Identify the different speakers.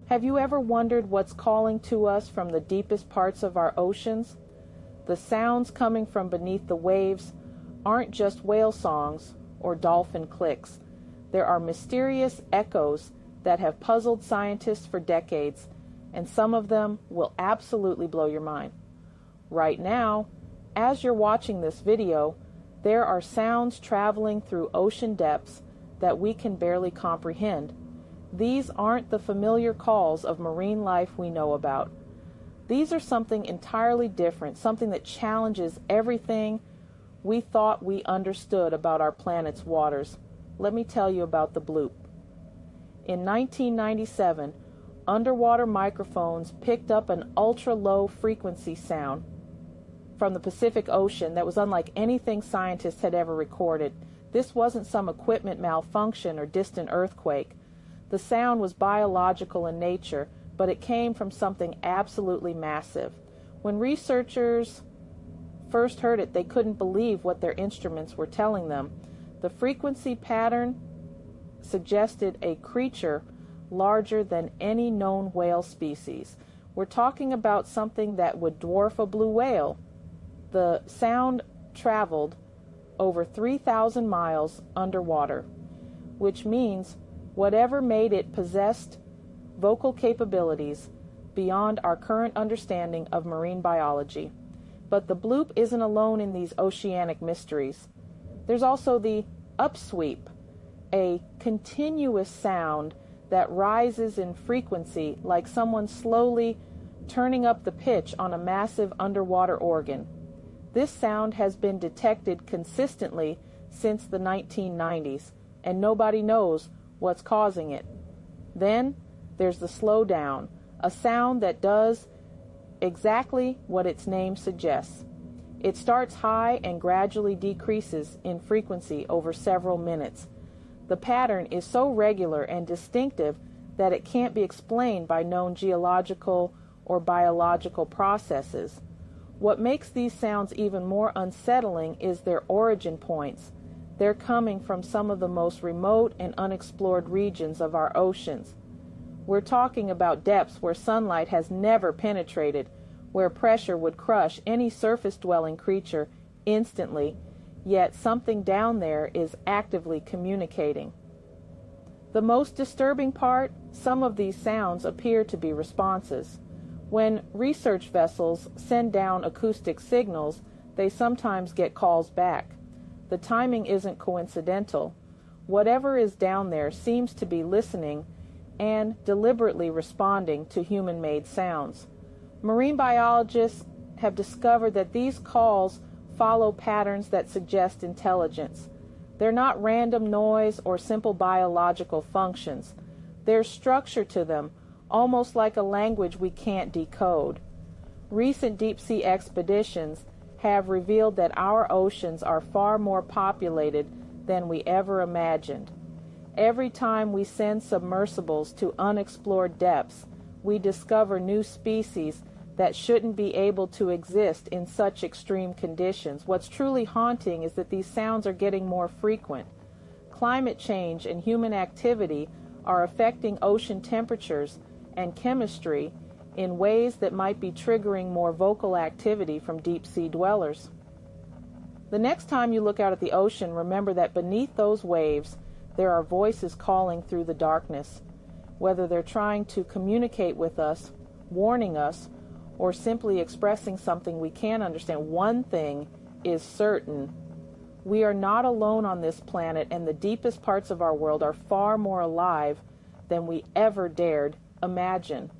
Speaker 1: Have you ever wondered what's calling to us from the deepest parts of our oceans? The sounds coming from beneath the waves aren't just whale songs or dolphin clicks. There are mysterious echoes that have puzzled scientists for decades, and some of them will absolutely blow your mind. Right now, as you're watching this video, there are sounds traveling through ocean depths that we can barely comprehend. These aren't the familiar calls of marine life we know about. These are something entirely different, something that challenges everything we thought we understood about our planet's waters. Let me tell you about the bloop. In 1997, underwater microphones picked up an ultra-low frequency sound from the Pacific Ocean that was unlike anything scientists had ever recorded. This wasn't some equipment malfunction or distant earthquake. The sound was biological in nature, but it came from something absolutely massive. When researchers first heard it, they couldn't believe what their instruments were telling them. The frequency pattern suggested a creature larger than any known whale species. We're talking about something that would dwarf a blue whale. The sound traveled over 3,000 miles underwater, which means whatever made it possessed vocal capabilities beyond our current understanding of marine biology. But the bloop isn't alone in these oceanic mysteries. There's also the upsweep, a continuous sound that rises in frequency like someone slowly turning up the pitch on a massive underwater organ. This sound has been detected consistently since the 1990s, and nobody knows what's causing it. Then there's the slowdown, a sound that does exactly what its name suggests. It starts high and gradually decreases in frequency over several minutes. The pattern is so regular and distinctive that it can't be explained by known geological or biological processes. What makes these sounds even more unsettling is their origin points. They're coming from some of the most remote and unexplored regions of our oceans. We're talking about depths where sunlight has never penetrated, where pressure would crush any surface-dwelling creature instantly, yet something down there is actively communicating. The most disturbing part, some of these sounds appear to be responses. When research vessels send down acoustic signals, they sometimes get calls back. The timing isn't coincidental. Whatever is down there seems to be listening and deliberately responding to human-made sounds. Marine biologists have discovered that these calls follow patterns that suggest intelligence. They're not random noise or simple biological functions. There's structure to them, almost like a language we can't decode. Recent deep-sea expeditions have revealed that our oceans are far more populated than we ever imagined. Every time we send submersibles to unexplored depths, we discover new species that shouldn't be able to exist in such extreme conditions. What's truly haunting is that these sounds are getting more frequent. Climate change and human activity are affecting ocean temperatures and chemistry in ways that might be triggering more vocal activity from deep-sea dwellers. The next time you look out at the ocean, remember that beneath those waves, there are voices calling through the darkness. Whether they're trying to communicate with us, warning us, or simply expressing something we can't understand, one thing is certain. We are not alone on this planet, and the deepest parts of our world are far more alive than we ever dared imagine.